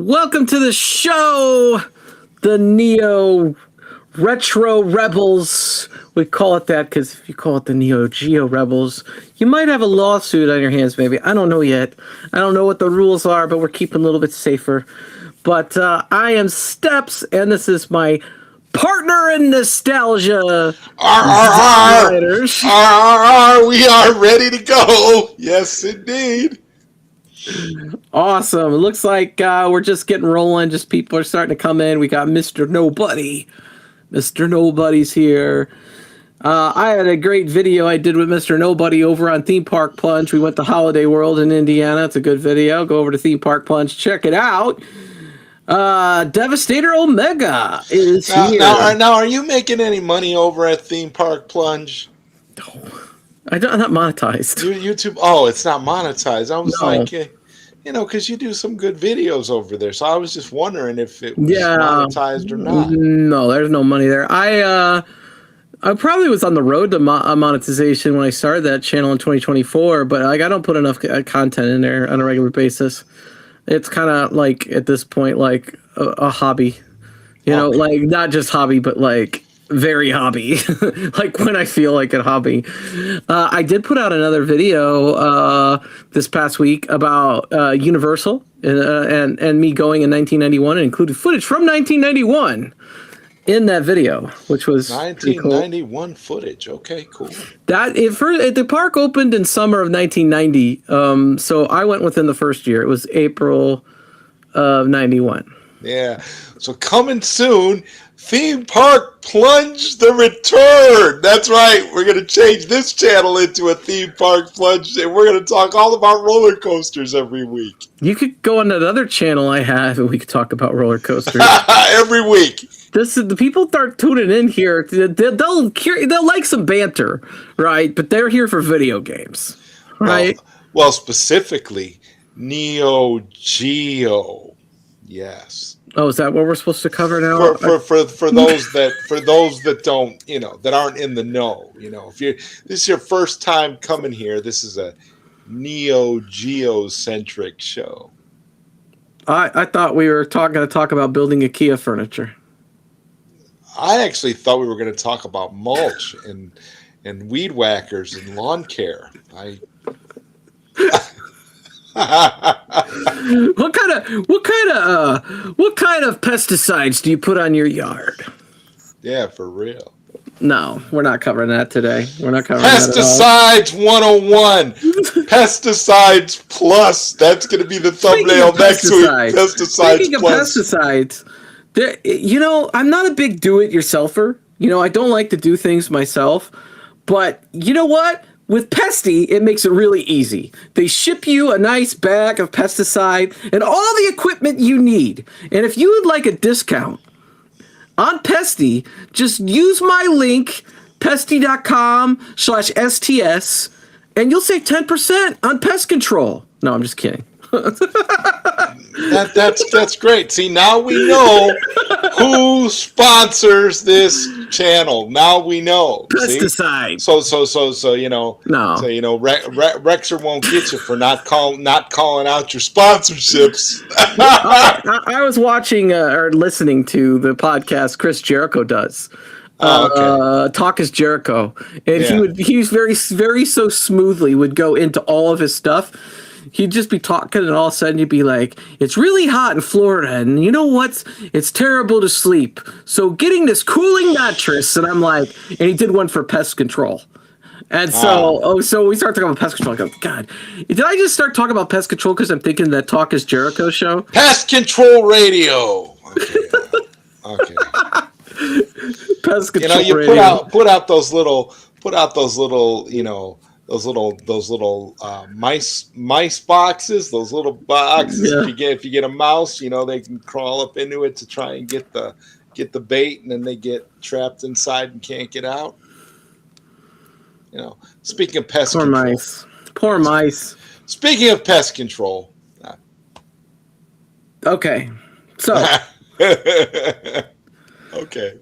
Welcome to the show, the Neo Retro Rebels. We call it that because if you call it the Neo Geo Rebels, you might have a lawsuit on your hands, maybe. I don't know yet. I don't know what the rules are, but we're keeping a little bit safer. But I am Steps, and this is my partner in nostalgia. We are ready to go. Yes, indeed. Awesome. It looks like we're just getting rolling. Just people are starting to come in. We got Mr. Nobody. Mr. Nobody's here. I had a great video I did with Mr. Nobody over on Theme Park Plunge. We went to Holiday World in Indiana. It's a good video. Go over to Theme Park Plunge. Check it out. Devastator Omega is here. Now, are you making any money over at Theme Park Plunge? No. I'm not monetized. YouTube? Oh, it's not monetized. I was like, because you do some good videos over there. So I was just wondering if it was monetized or not. No, there's no money there. I probably was on the road to monetization when I started that channel in 2024, but I don't put enough content in there on a regular basis. It's kind of like at this point, like a hobby, like not just hobby, but like very hobby, like when I feel like a hobby. I did put out another video this past week about Universal and me going in 1991 and included footage from 1991 in that video, which was 1991 footage. Okay, cool. The park opened in summer of 1990, so I went within the first year. It was April of 91. Yeah, so coming soon, Theme Park Plunge the Return. That's right. We're going to change this channel into a Theme Park Plunge, and we're going to talk all about roller coasters every week. You could go on that other channel I have, and we could talk about roller coasters. Every week. The people start tuning in here. They'll like some banter, right? But they're here for video games, right? Well, specifically, Neo Geo. Yes. Oh, is that what we're supposed to cover now? For those that don't, that aren't in the know, if this is your first time coming here, this is a Neo Geo centric show. I thought we were going to talk about building IKEA furniture. I actually thought we were going to talk about mulch and weed whackers and lawn care. What kind of pesticides do you put on your yard? Yeah, for real. No, we're not covering that today. We're not covering Pesticides 101. Pesticides Plus. That's going to be the thumbnail next week. Pesticides Speaking Plus. Of pesticides, I'm not a big do-it-yourselfer. I don't like to do things myself. But you know what? With Pesty, it makes it really easy. They ship you a nice bag of pesticide and all the equipment you need. And if you would like a discount on Pesty, just use my link, pesty.com/STS, and you'll save 10% on pest control. No, I'm just kidding. That's great. See, now we know who sponsors this channel. Now we know. Pesticide. See? So No. So Rexer won't get you for not calling out your sponsorships. I was watching or listening to the podcast Chris Jericho does. Talk is Jericho, and he's very, very so smoothly would go into all of his stuff. He'd just be talking, and all of a sudden you'd be like, it's really hot in Florida, and you know what? It's terrible to sleep. So getting this cooling mattress, and I'm like, and he did one for pest control. And so we start talking about pest control. I go, God, did I just start talking about pest control because I'm thinking that Talk is Jericho show? Pest Control Radio. Okay. Pest control you radio. put out those little mice boxes, those little boxes. Yeah. If you get a mouse, they can crawl up into it to try and get the bait, and then they get trapped inside and can't get out. Speaking of pest control. Poor mice. Speaking of pest control. Okay. So okay.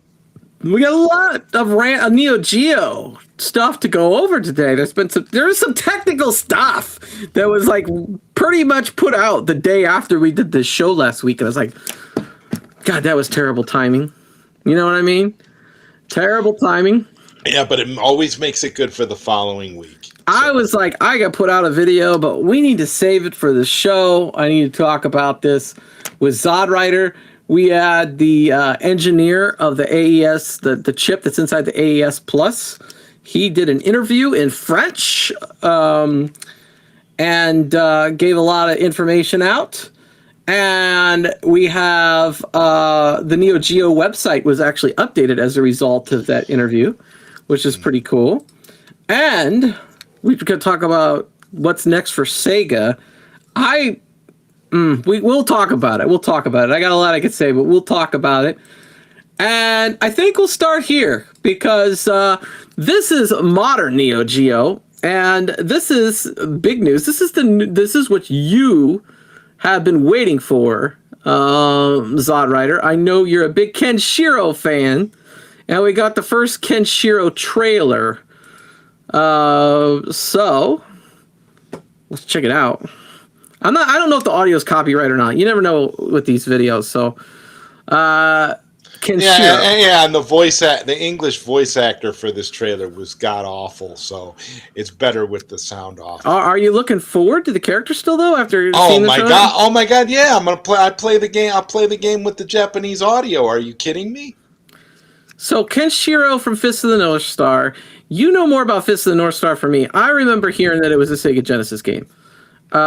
We got a lot of Neo Geo stuff to go over today. There's some technical stuff that was like pretty much put out the day after we did this show last week, and I was like, God, that was terrible timing. You know what I mean? Terrible timing. Yeah, but it always makes it good for the following week. So. I was like, I got put out a video, but we need to save it for the show. I need to talk about this with Zodwriter. We had the engineer of the AES, the chip that's inside the AES Plus. He did an interview in French and gave a lot of information out. And we have the Neo Geo website was actually updated as a result of that interview, which is pretty cool. And we could talk about what's next for Sega. We'll talk about it. We'll talk about it. I got a lot I could say, but we'll talk about it. And I think we'll start here because this is modern Neo Geo, and this is big news. This is what you have been waiting for, Zodwriter. I know you're a big Kenshiro fan, and we got the first Kenshiro trailer. So let's check it out. I don't know if the audio is copyright or not. You never know with these videos. So, Kenshiro. Yeah, and the English voice actor for this trailer was god awful. So it's better with the sound off. Are you looking forward to the character still though? After oh my god, yeah, I'm gonna play. I play the game. I'll play the game with the Japanese audio. Are you kidding me? So Kenshiro from Fist of the North Star. You know more about Fist of the North Star for me. I remember hearing that it was a Sega Genesis game. What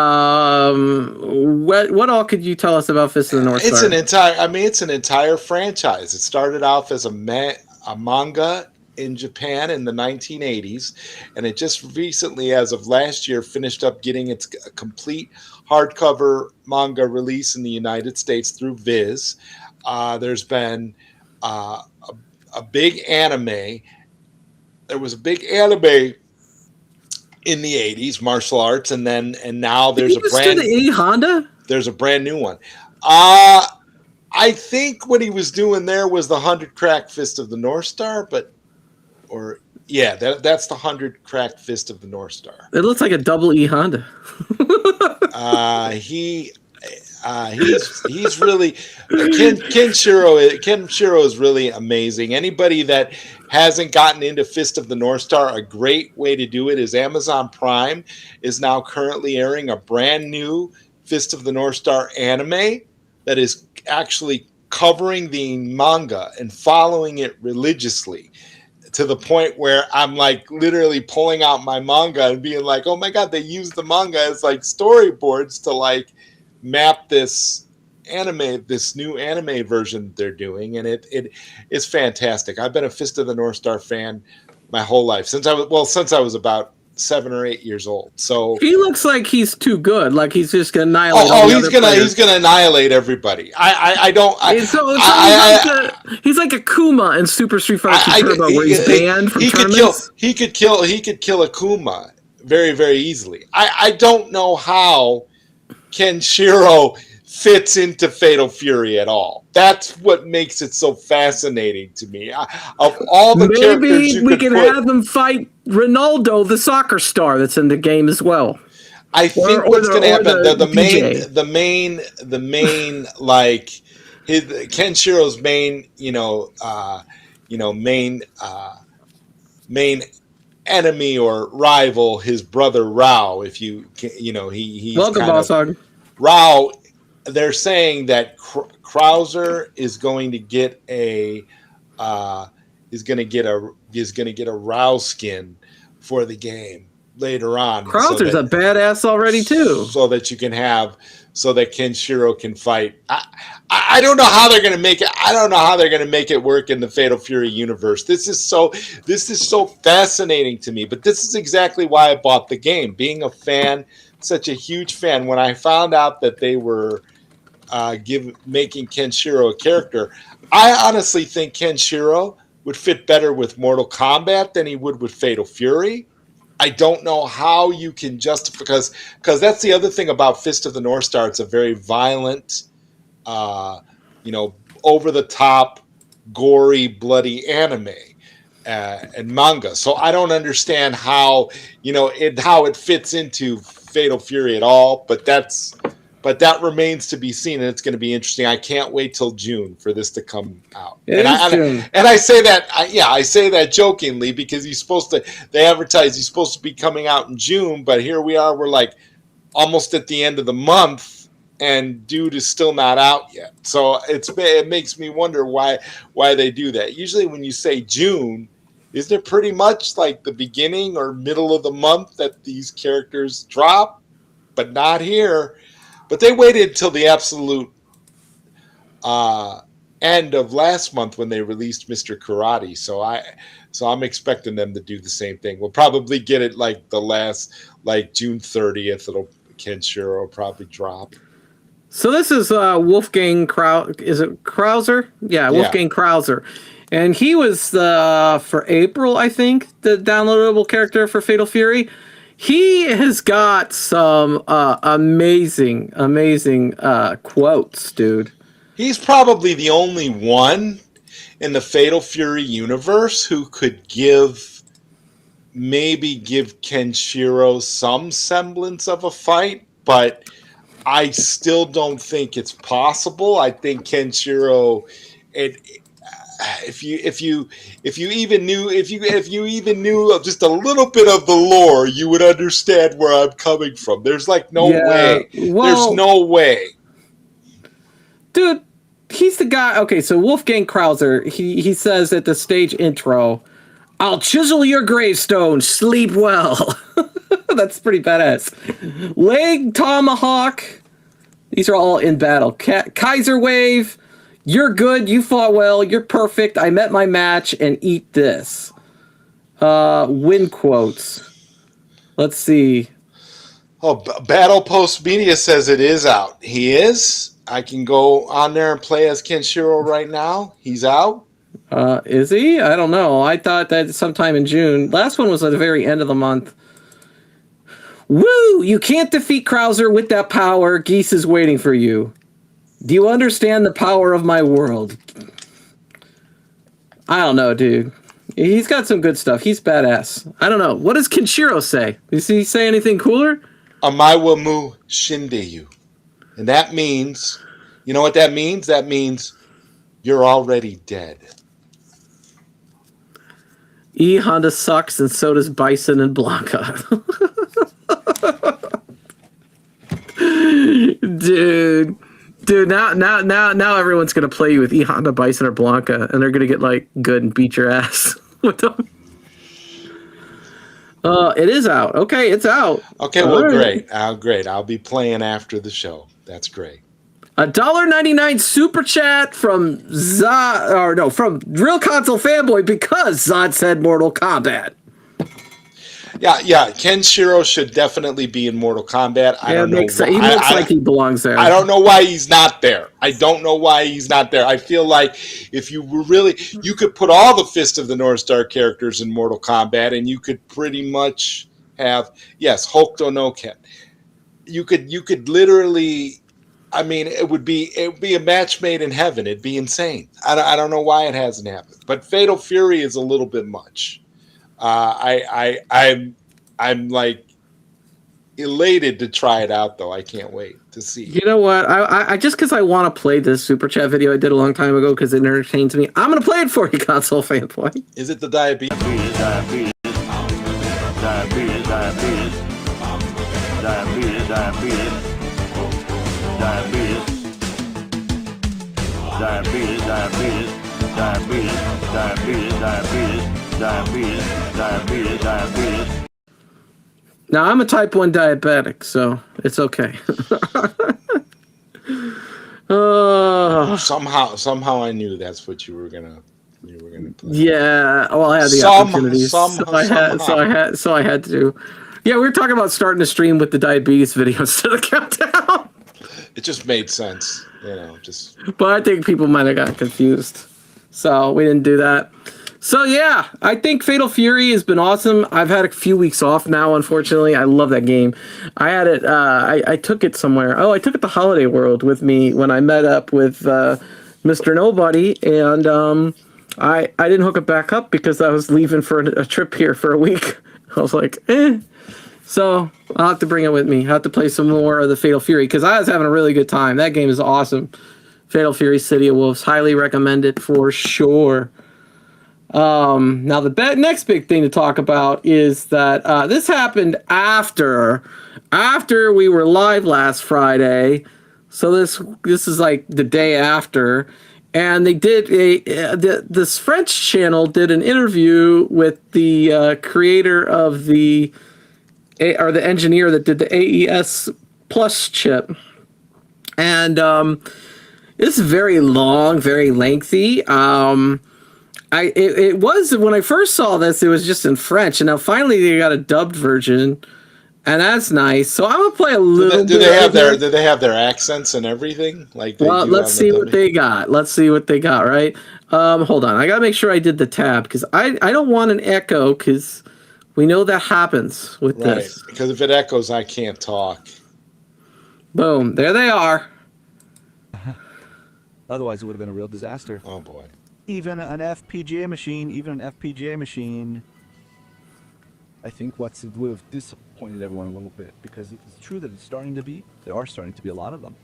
all could you tell us about Fist of the North Star? It's an entire franchise. It started off as a manga in Japan in the 1980s, and it just recently, as of last year, finished up getting its complete hardcover manga release in the United States through Viz. There's been a big anime. There was a big anime in the 80s, martial arts, and now there's a brand new one. I think what he was doing there was the 100 cracked Fist of the North Star, that's the 100 cracked Fist of the North Star. It looks like a double E Honda. He's really Kenshiro is really amazing. Anybody that hasn't gotten into Fist of the North Star, a great way to do it is Amazon Prime is now currently airing a brand new Fist of the North Star anime that is actually covering the manga and following it religiously, to the point where I'm like literally pulling out my manga and being like, oh my god, they used the manga as like storyboards to like map this new anime version they're doing, and it is fantastic. I've been a Fist of the North Star fan my whole life since I was about 7 or 8 years old. So he looks like he's too good. Like he's just gonna annihilate. He's gonna annihilate everybody. He's like a Kuma in Super Street Fighter Turbo, where he's banned from tournaments. He could kill a Kuma very, very easily. I don't know how Kenshiro fits into Fatal Fury at all. That's what makes it so fascinating to me. Of all the characters maybe we can have them fight Ronaldo, the soccer star that's in the game as well. I think what's going to happen, the main like Kenshiro's main enemy or rival, his brother Rao. If he's welcome, Boss Hog. Rao. They're saying that Krauser is going to get a Rao skin for the game later on. Krauser's a badass already too. So that Kenshiro can fight. I don't know how they're going to make it. I don't know how they're going to make it work in the Fatal Fury universe. This is so fascinating to me. But this is exactly why I bought the game. Being a fan, such a huge fan, when I found out that they were making Kenshiro a character, I honestly think Kenshiro would fit better with Mortal Kombat than he would with Fatal Fury. I don't know how you can justify, because that's the other thing about Fist of the North Star. It's a very violent, over the top, gory, bloody anime and manga. So I don't understand how how it fits into Fatal Fury at all. But that remains to be seen, and it's going to be interesting. I can't wait till June for this to come out. It is June. And I say that, I say that jokingly because they advertise he's supposed to be coming out in June, but here we are, we're like almost at the end of the month, and dude is still not out yet. So it makes me wonder why they do that. Usually when you say June, isn't it pretty much like the beginning or middle of the month that these characters drop? But not here. But they waited until the absolute end of last month when they released Mr. Karate. So I'm expecting them to do the same thing. We'll probably get it like June 30th. Kenshiro will probably drop. So this is Wolfgang Is it Krauser? Yeah, Wolfgang Krauser. And he was for April, I think, the downloadable character for Fatal Fury. He has got some amazing quotes, dude. He's probably the only one in the Fatal Fury universe who could maybe give Kenshiro some semblance of a fight, but I still don't think it's possible. I think Kenshiro, if you even knew just a little bit of the lore, you would understand where I'm coming from. There's like no way. There's no way. Dude, he's the guy. Okay, so Wolfgang Krauser, he says at the stage intro, "I'll chisel your gravestone, sleep well." That's pretty badass. Leg tomahawk. These are all in battle. Kaiser wave. You're good. You fought well. You're perfect. I met my match, and eat this. Win quotes. Let's see. Oh, Battle Post Media says it is out. He is. I can go on there and play as Kenshiro right now. He's out. Is he? I don't know. I thought that sometime in June. Last one was at the very end of the month. Woo! You can't defeat Krauser with that power. Geese is waiting for you. Do you understand the power of my world? I don't know, dude. He's got some good stuff. He's badass. I don't know. What does Kenshiro say? Does he say anything cooler? Amaiwa mu shindeyu. And that means, you know what that means? That means you're already dead. E Honda sucks, and so does Bison and Blanca. Dude, now everyone's gonna play you with E Honda, Bison, or Blanca, and they're gonna get like good and beat your ass with them. It is out. Okay, it's out. Okay, well, right. Great. I'll be playing after the show. That's great. $1.99 super chat from from Real Console Fanboy because Zod said Mortal Kombat. Yeah. Kenshiro should definitely be in Mortal Kombat. I don't know. He looks like he belongs there. I don't know why he's not there. I feel like if you were really, you could put all the Fist of the North Star characters in Mortal Kombat, and you could pretty much have Hokuto no Ken. You could literally. I mean, it would be a match made in heaven. It'd be insane. I don't know why it hasn't happened, but Fatal Fury is a little bit much. I'm like elated to try it out, though. I can't wait to see. You know what? I just because I want to play this super chat video I did a long time ago because it entertains me. I'm gonna play it for you, Console Fanboy. Is it the diabetes? Now, I'm a type 1 diabetic, so it's okay. Somehow I knew that's what you were gonna play. Yeah, well, I had the opportunities, so I had to. Yeah, we were talking about starting to stream with the diabetes video instead of countdown. It just made sense, But I think people might have gotten confused, so we didn't do that. So yeah, I think Fatal Fury has been awesome. I've had a few weeks off now, unfortunately. I love that game. I had it. I took it somewhere. Oh, I took it to Holiday World with me when I met up with Mr. Nobody, and I didn't hook it back up because I was leaving for a trip here for a week. I was like, eh. So I'll have to bring it with me. I'll have to play some more of the Fatal Fury because I was having a really good time. That game is awesome. Fatal Fury City of Wolves. Highly recommend it for sure. Now the next big thing to talk about is that this happened after we were live last Friday. So this is like the day after, and they did this French channel did an interview with the creator of the engineer that did the AES Plus chip, and it's very long, very lengthy. It was when I first saw this, it was just in French, and now finally they got a dubbed version, and that's nice. So I'm gonna play a little. Do they have their accents and everything? Well, let's see what they got. Let's see what they got. Right. Hold on. I gotta make sure I did the tab because I don't want an echo because we know that happens with this. Because if it echoes, I can't talk. Boom. There they are. Otherwise, it would have been a real disaster. Oh boy. Even an FPGA machine, I think would have disappointed everyone a little bit, because it's true that there are starting to be a lot of them.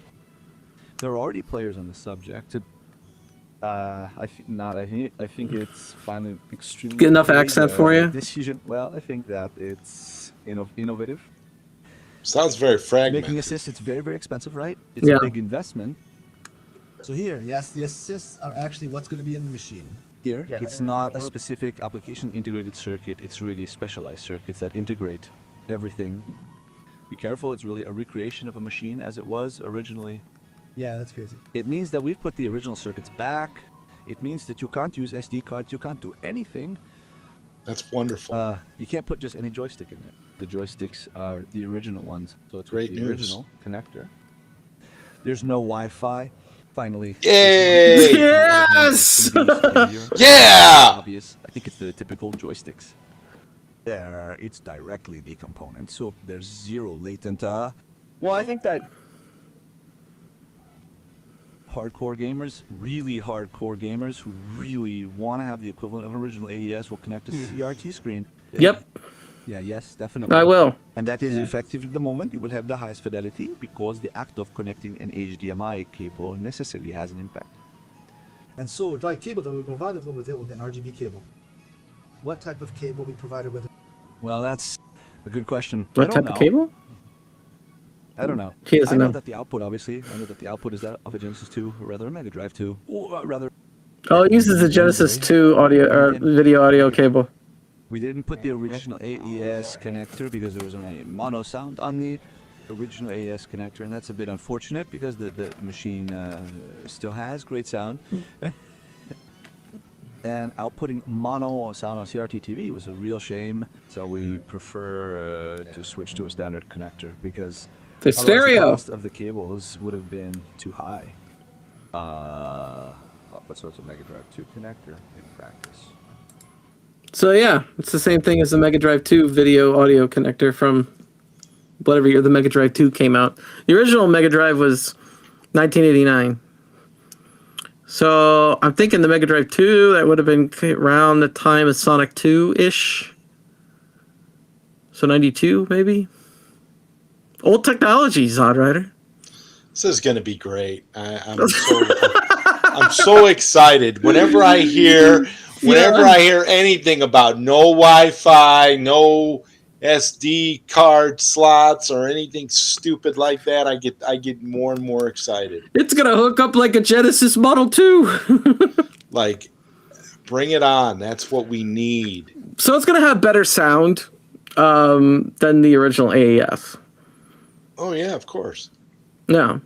There are already players on the subject. I think it's finally extremely Get enough accent for you? Decision. Well, I think that it's innovative. Sounds very fragmented. Making assists, it's very, very expensive, right? It's Yeah. a big investment. So here, yes, the assists are actually what's going to be in the machine. Here, it's not a specific application integrated circuit, it's really specialized circuits that integrate everything. Be careful, it's really a recreation of a machine as it was originally. Yeah, that's crazy. It means that we've put the original circuits back. It means that you can't use SD cards, you can't do anything. That's wonderful. You can't put just any joystick in it. The joysticks are the original ones, so it's Great the news. original connector. There's no Wi-Fi. Finally. Yay! Yes! Yeah! Obvious. I think it's the typical joysticks. There, it's directly the component, so there's zero latent. Well, I think that hardcore gamers, really hardcore gamers who really want to have the equivalent of an original AES will connect to the CRT screen. Yep. Yeah, yes, definitely. I will. And that is effective at the moment. You will have the highest fidelity because the act of connecting an HDMI cable necessarily has an impact. And so, the cable that we provided with it with an RGB cable. What type of cable we provided with it? Well, that's a good question. What type of cable? I don't know. He doesn't I know know. that the output, obviously, is that of a Genesis 2, or rather a Mega Drive 2, or rather. Oh, it uses the Genesis 2 audio or video audio cable. We didn't put the original AES connector because there was only mono sound on the original AES connector, and that's a bit unfortunate because the machine still has great sound. And outputting mono sound on CRT TV was a real shame, so we prefer to switch to a standard connector because The stereo. the cost of the cables would have been too high. But so it's a Mega Drive 2 connector in practice. So yeah, it's the same thing as the Mega Drive 2 video audio connector from whatever year the Mega Drive 2 came out. The original Mega Drive was 1989. So I'm thinking the Mega Drive 2, that would have been around the time of Sonic 2-ish. So 92, maybe? Old technology, Zodrider. This is going to be great. I'm so excited. Whenever I hear anything about no Wi-Fi, no SD card slots, or anything stupid like that, I get more and more excited. It's going to hook up like a Genesis Model 2. Like, bring it on. That's what we need. So it's going to have better sound than the original AES. Oh yeah, of course. No.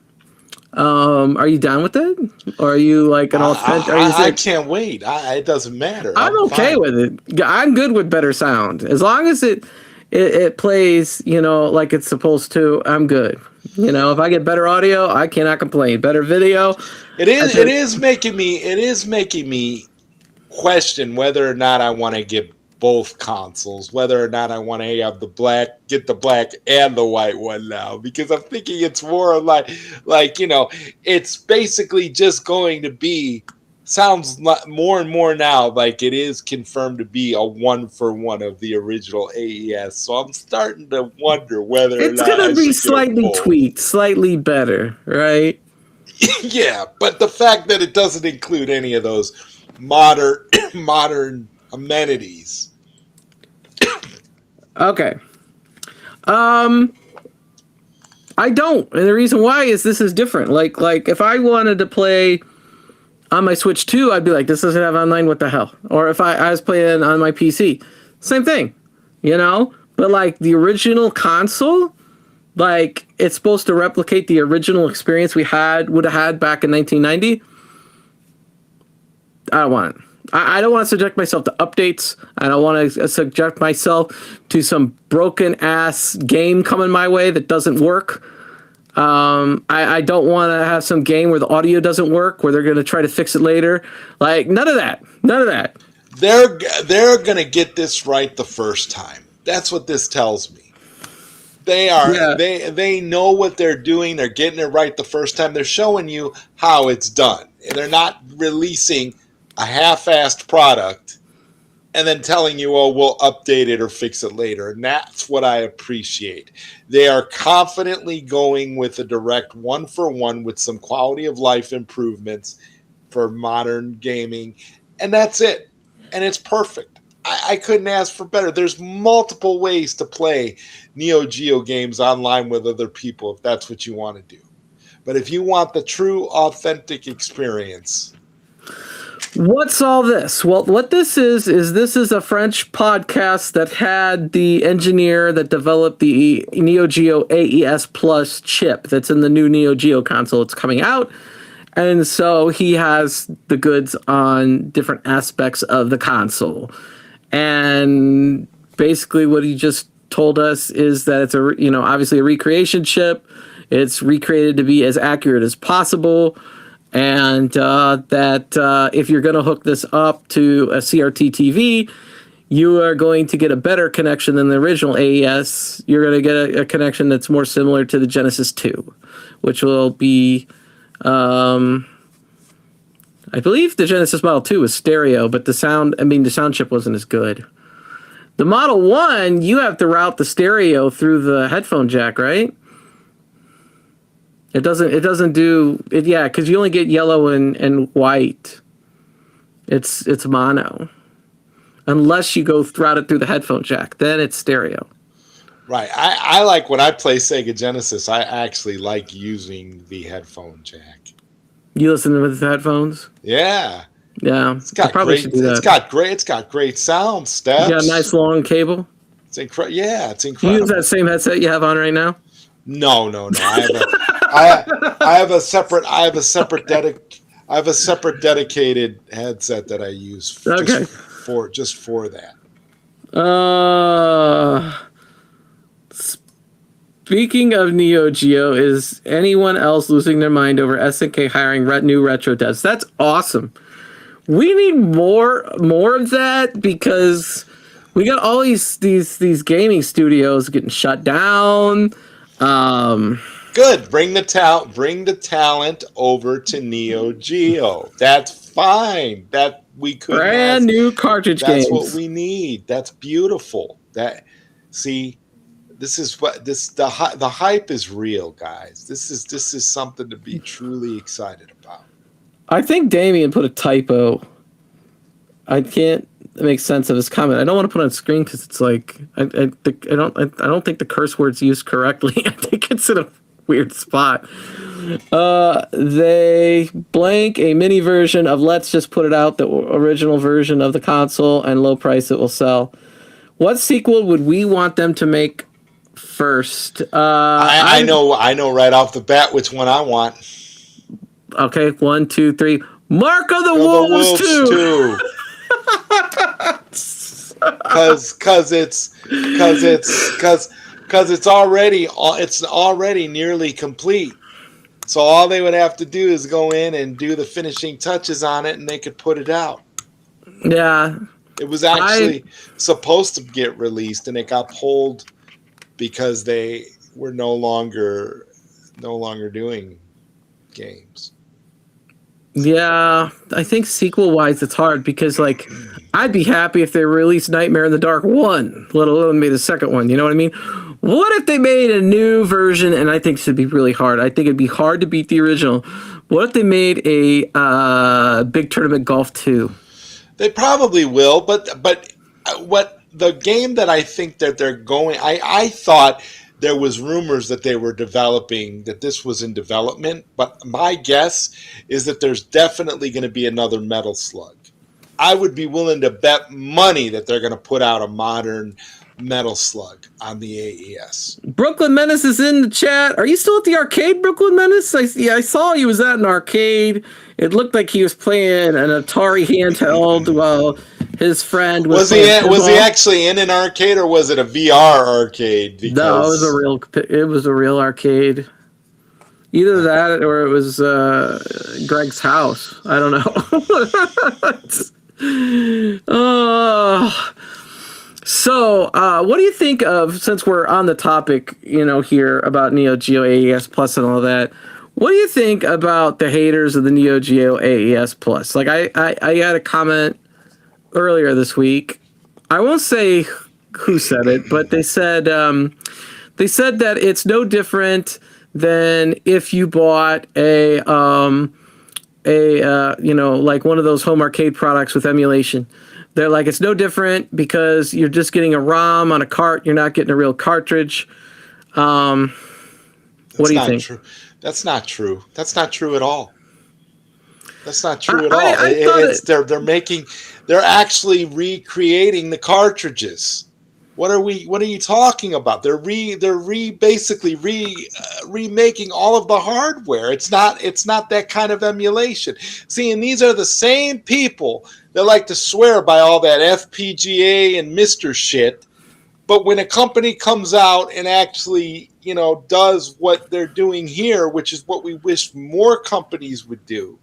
Are you down with it? Or are you like an authentic? I can't wait. It doesn't matter. I'm okay with it. I'm good with better sound. As long as it plays, like it's supposed to, I'm good. If I get better audio, I cannot complain. Better video. It is making me question whether or not I want to get both consoles, whether or not I want to have get the black and the white one now, because I'm thinking it's more like it's basically just going to be, sounds more and more now like it is confirmed to be a 1-for-1 of the original AES. So I'm starting to wonder whether or It's not gonna I be should get them slightly both. tweaked, slightly better, right? Yeah, but the fact that it doesn't include any of those modern amenities. Okay. I don't, and the reason why is this is different. Like if I wanted to play on my Switch 2, I'd be like, this doesn't have online, what the hell? Or if I was playing on my PC, same thing, you know? But like the original console, like it's supposed to replicate the original experience we would have had back in 1990. I don't want it. I don't want to subject myself to updates. I don't want to subject myself to some broken ass game coming my way that doesn't work. I don't want to have some game where the audio doesn't work, where they're going to try to fix it later. Like none of that. None of that. They're going to get this right the first time. That's what this tells me. They know what they're doing. They're getting it right the first time. They're showing you how it's done. And they're not releasing a half-assed product and then telling you, oh, we'll update it or fix it later. And that's what I appreciate. They are confidently going with a direct 1-for-1 with some quality of life improvements for modern gaming. And that's it. And it's perfect. I couldn't ask for better. There's multiple ways to play Neo Geo games online with other people if that's what you want to do. But if you want the true, authentic experience... What's all this? Well, what this is a French podcast that had the engineer that developed the Neo Geo AES Plus chip that's in the new Neo Geo console. It's coming out. And so he has the goods on different aspects of the console. And basically what he just told us is that it's obviously a recreation chip. It's recreated to be as accurate as possible. And that if you're going to hook this up to a CRT TV, you are going to get a better connection than the original AES. You're going to get a connection that's more similar to the Genesis 2, which will be, I believe the Genesis Model 2 was stereo, but the sound chip wasn't as good. The Model 1, you have to route the stereo through the headphone jack, right? It doesn't do it, yeah, because you only get yellow and white. It's mono. Unless you go route it through the headphone jack, then it's stereo. Right. I like when I play Sega Genesis, I actually like using the headphone jack. You listen to it with the headphones? Yeah. Yeah. It's got great sound, Steps. You got a nice long cable? It's incredible. Yeah, it's You incredible. use that same headset you have on right now? No. I have a separate dedicated headset that I use just for that. Speaking of Neo Geo, is anyone else losing their mind over SNK hiring new retro devs? That's awesome. We need more of that because we got all these gaming studios getting shut down. Good. Bring the talent over to Neo Geo. That's fine. That we could brand new cartridge games. That's what we need. That's beautiful. This is what the hype is real, guys. This is something to be truly excited about. I think Damien put a typo. I can't make sense of his comment. I don't want to put it on screen because it's like I don't think the curse word's used correctly. I think it's in a weird spot. They blank a mini version of Let's Just Put It Out, the original version of the console, and low price it will sell. What sequel would we want them to make first? I know right off the bat which one I want. Okay, 1, 2, 3. Mark of the Wolves 2. Because it's already nearly complete. So all they would have to do is go in and do the finishing touches on it, and they could put it out. Yeah, It was actually supposed to get released, and it got pulled because they were no longer doing games. Yeah, I think sequel wise it's hard because like I'd be happy if they released Nightmare in the Dark 1, let alone made a second one, you know what I mean? What if they made a new version, and I think this would be really hard. I think it'd be hard to beat the original. What if they made a Big Tournament Golf 2? They probably will, but what the game that I think that they're going, I thought there was rumors that they were developing, that this was in development, but my guess is that there's definitely going to be another Metal Slug. I would be willing to bet money that they're going to put out a modern Metal Slug on the AES. Brooklyn Menace is in the chat. Are you still at the arcade, Brooklyn Menace? I saw he was at an arcade. It looked like he was playing an Atari handheld while his friend was Was he actually in an arcade, or was it a VR arcade? Because... No, it was a real arcade. Either that or it was Greg's house. I don't know. Oh. So, what do you think of, since we're on the topic, here about Neo Geo AES Plus and all that, what do you think about the haters of the Neo Geo AES Plus? Like, I had a comment earlier this week. I won't say who said it, but they said that it's no different than if you bought like one of those home arcade products with emulation. They're like, it's no different because you're just getting a ROM on a cart. You're not getting a real cartridge. What do you think? True. That's not true. That's not true at all. That's not true at all. They're actually recreating the cartridges. What are you talking about? They're basically remaking all of the hardware. It's not that kind of emulation. See, and these are the same people that like to swear by all that FPGA and Mr. shit. But when a company comes out and actually, does what they're doing here, which is what we wish more companies would do,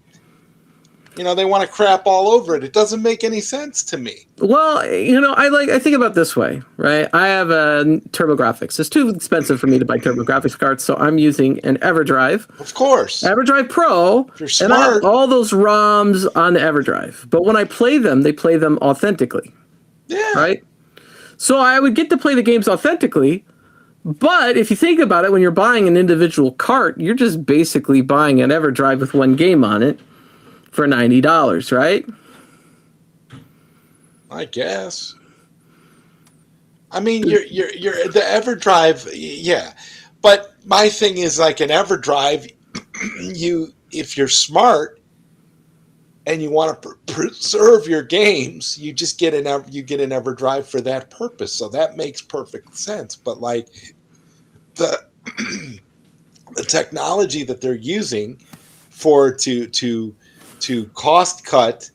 they want to crap all over it. It doesn't make any sense to me. Well, I think about it this way, right? I have a TurboGrafx. It's too expensive for me to buy TurboGrafx cards, so I'm using an EverDrive. Of course. EverDrive Pro. If you're smart. And I have all those ROMs on the EverDrive. But when I play them, they play them authentically. Yeah. Right? So I would get to play the games authentically. But if you think about it, when you're buying an individual cart, you're just basically buying an EverDrive with one game on it for $90, right? I guess. I mean, you're the EverDrive, yeah. But my thing is, like an EverDrive, if you're smart and you want to preserve your games, you just get an EverDrive for that purpose. So that makes perfect sense. But like the technology that they're using to cost cut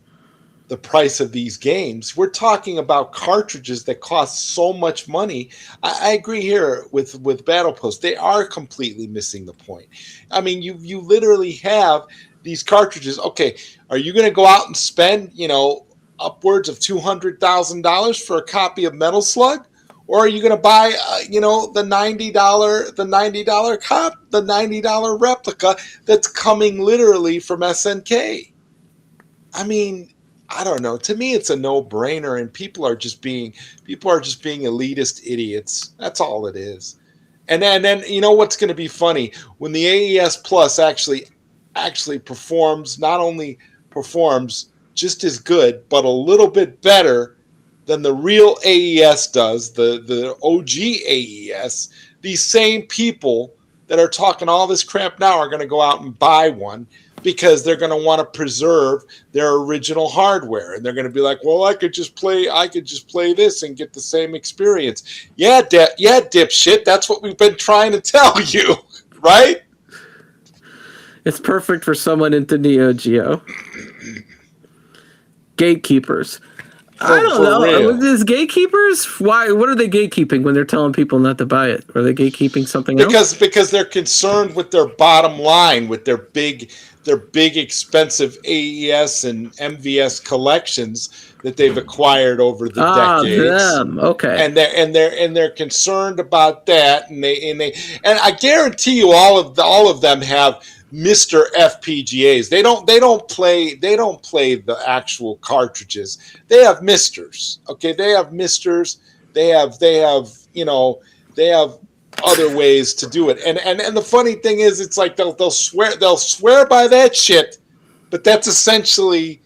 the price of these games, we're talking about cartridges that cost so much money. I agree here with Battle Post. They are completely missing the point. I mean, you literally have these cartridges. Okay, are you going to go out and spend, upwards of $200,000 for a copy of Metal Slug? Or are you going to buy, the $90 replica that's coming literally from SNK? I mean, I don't know. To me, it's a no-brainer, and people are just being elitist idiots. That's all it is. And then what's going to be funny when the AES Plus actually performs, not only performs just as good, but a little bit better than the real AES does, the OG AES. These same people that are talking all this crap now are going to go out and buy one because they're going to want to preserve their original hardware, and they're going to be like, "Well, I could just play this and get the same experience." Yeah, dipshit. That's what we've been trying to tell you, right? It's perfect for someone into Neo Geo. Gatekeepers. I don't for know. real. With these gatekeepers, why? What are they gatekeeping when they're telling people not to buy it? Are they gatekeeping something else? Because they're concerned with their bottom line, with their big expensive AES and MVS collections that they've acquired over the decades. Them. Okay. And they're concerned about that, and I guarantee you all of them have Mr. FPGAs. They don't play the actual cartridges. They have Misters. Okay, they have Misters. They have other ways to do it. And the funny thing is, it's like they'll swear by that shit, but that's essentially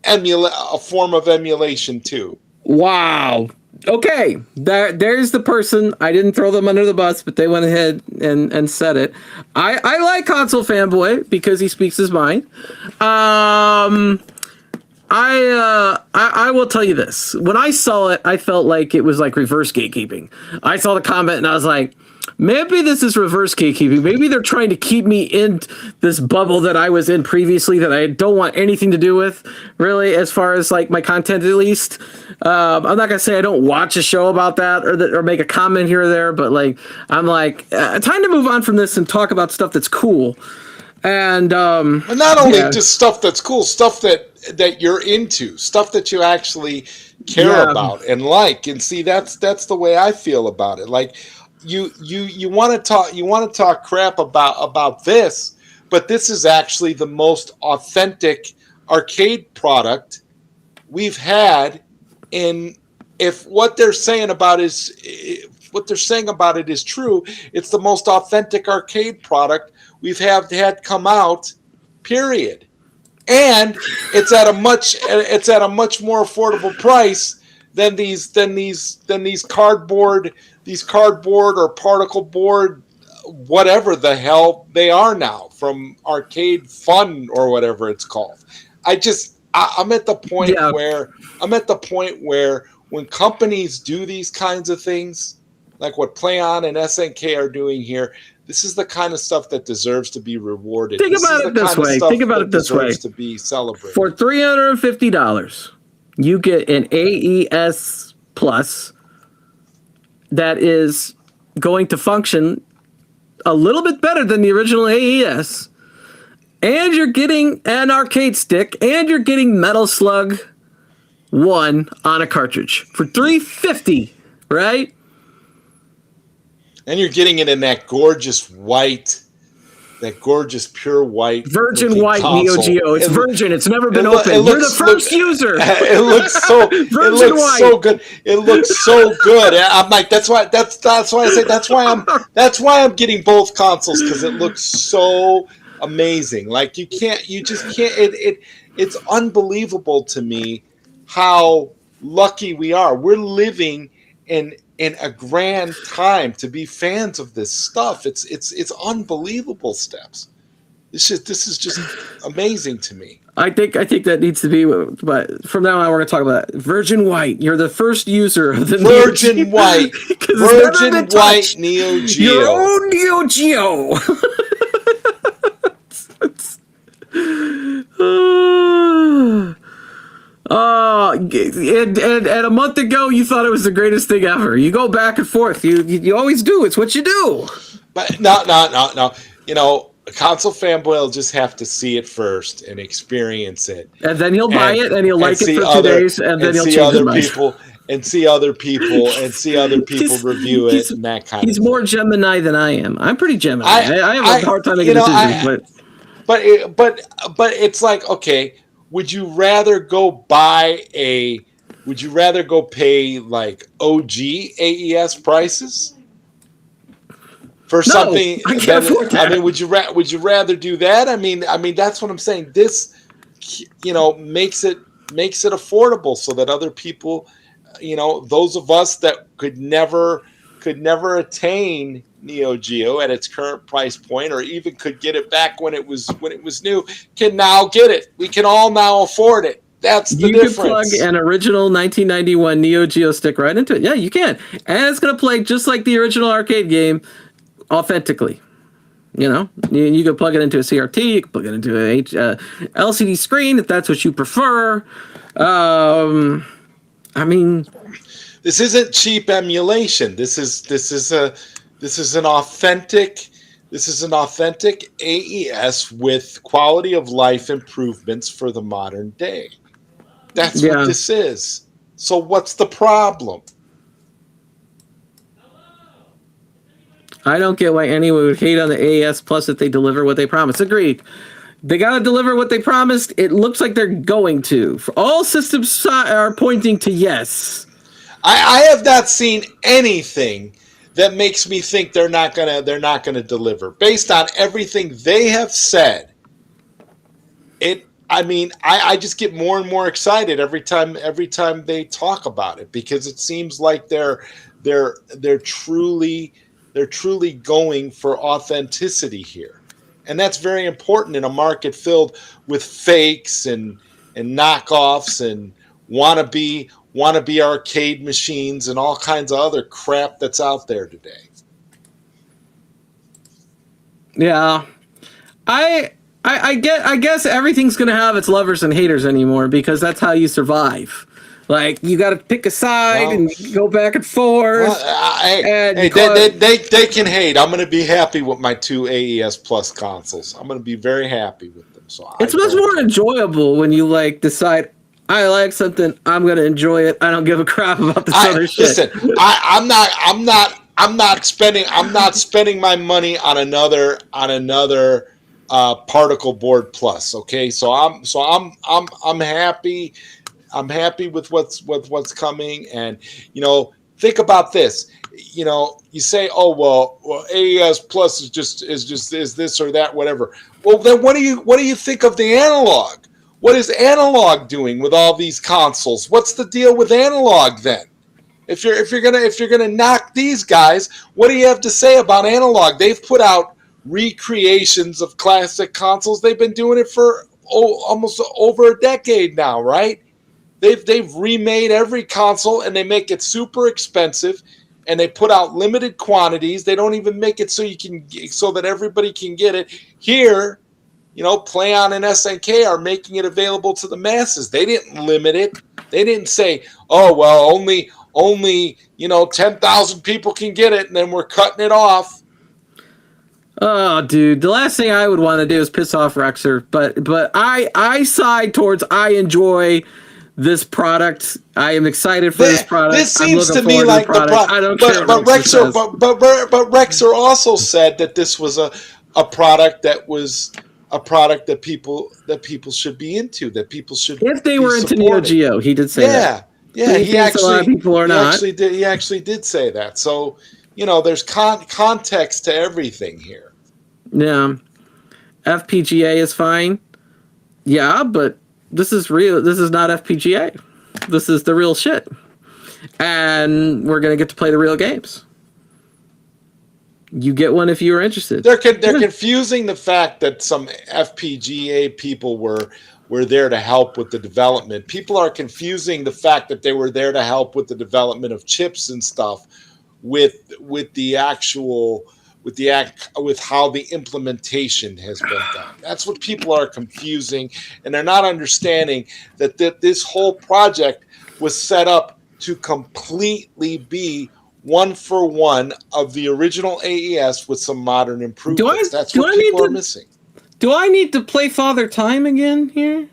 a form of emulation too. Wow. Okay. There's the person. I didn't throw them under the bus, but they went ahead and said it. I like Console Fanboy because he speaks his mind. I will tell you this. When I saw it, I felt like it was like reverse gatekeeping. I saw the comment and I was like, maybe this is reverse gatekeeping. Maybe they're trying to keep me in this bubble that I was in previously that I don't want anything to do with, really, as far as like my content at least. I'm not gonna say I don't watch a show about that or make a comment here or there, but like I'm like time to move on from this and talk about stuff that's cool. And not only just stuff that's cool, stuff that you're into, stuff that you actually care about and like. And see, that's the way I feel about it. Like you want to talk crap about this, but this is actually the most authentic arcade product we've had. And if what they're saying about it is true, it's the most authentic arcade product we've had come out, period. And it's at a much more affordable price than these cardboard or particle board, whatever the hell they are now, from Arcade Fun or whatever it's called. I'm at the point where when companies do these kinds of things, like what PlayOn and SNK are doing here, this is the kind of stuff that deserves to be rewarded. Think about it this way. To be celebrated. For $350, you get an AES Plus that is going to function a little bit better than the original AES, and you're getting an arcade stick, and you're getting Metal Slug 1 on a cartridge for $350, right? And you're getting it in that gorgeous pure white, virgin white console. Neo Geo. It's virgin. It's never been open. You're the first user. It looks so good. It looks so good. I'm like, that's why I say that's why I'm getting both consoles, because it looks so amazing. Like you just can't. It's unbelievable to me how lucky we are. We're living in a grand time to be fans of this stuff. It's unbelievable, Steps. This is just amazing to me. I think that needs to be. But from now on, we're going to talk about that. Virgin white. You're the first user of the Virgin white. Virgin white Neo Geo. Your own Neo Geo. And a month ago, you thought it was the greatest thing ever. You go back and forth. You always do. It's what you do. But no. You know, a Console Fanboy will just have to see it first and experience it. And then he'll buy it, and he'll like it for 2 days, and then he'll change his mind. And see other people review it and that kind of thing. He's more Gemini than I am. I'm pretty Gemini. I have a hard time making decisions. But it's like, okay, would you rather go pay like OG AES prices for something? I can't afford that. I mean, would you rather do that? I mean, that's what I'm saying. This, makes it affordable so that other people, those of us that could never attain Neo Geo at its current price point, or even could get it back when it was new, can now get it. We can all now afford it. That's the difference. You can plug an original 1991 Neo Geo stick right into it. Yeah, you can, and it's going to play just like the original arcade game, authentically. You can plug it into a CRT. You can plug it into a LCD screen if that's what you prefer. I mean, This isn't cheap emulation. This is an authentic AES with quality of life improvements for the modern day. That's what yeah. this is. So what's the problem? I don't get why anyone would hate on the AES Plus if they deliver what they promise. Agreed. They got to deliver what they promised. It looks like they're going to. For all systems are pointing to yes. I have not seen anything that makes me think they're not gonna deliver. Based on everything they have said, I just get more and more excited every time they talk about it, because it seems like they're truly going for authenticity here. And that's very important in a market filled with fakes and knockoffs and wannabe arcade machines and all kinds of other crap that's out there today. Yeah. I guess everything's gonna have its lovers and haters anymore, because that's how you survive. Like, you got to pick a side and go back and forth. They can hate. I'm going to be happy with my 2 AES Plus consoles. I'm going to be very happy with them. So it's much more enjoyable when you like decide, I like something, I'm going to enjoy it. I don't give a crap about this other shit. Listen, I'm not spending my money on another particle board plus. Okay, so I'm happy. I'm happy with what's coming. And think about this. You say, oh well, AES Plus is this or that, whatever. Well, then what do you think of the analog? What is analog doing with all these consoles? What's the deal with analog then? If you're gonna knock these guys, what do you have to say about analog? They've put out recreations of classic consoles. They've been doing it for almost over a decade now, right? They've remade every console, and they make it super expensive, and they put out limited quantities. They don't even make it so that everybody can get it. Here, Playon and SNK are making it available to the masses. They didn't limit it. They didn't say, oh well, only 10,000 people can get it, and then we're cutting it off. Oh, dude, the last thing I would want to do is piss off Rexer, but I side towards, I enjoy this product. I am excited for this product. This seems to me like the product. I don't care. But Rexer also said that this was a product that people should be into. That people should, if they were into Neo Geo, he did say that. Yeah. He actually, a lot of people are not. He actually did say that. So there's context to everything here. Yeah, FPGA is fine. Yeah, but this is real. This is not FPGA. This is the real shit. And we're going to get to play the real games. You get one if you are interested. They're confusing the fact that some FPGA people were there to help with the development. People are confusing the fact that they were there to help with the development of chips and stuff with how the implementation has been done. That's what people are confusing, and they're not understanding that this whole project was set up to completely be one for one of the original AES with some modern improvements. That's what people are missing. Do I need to play Father Time again here?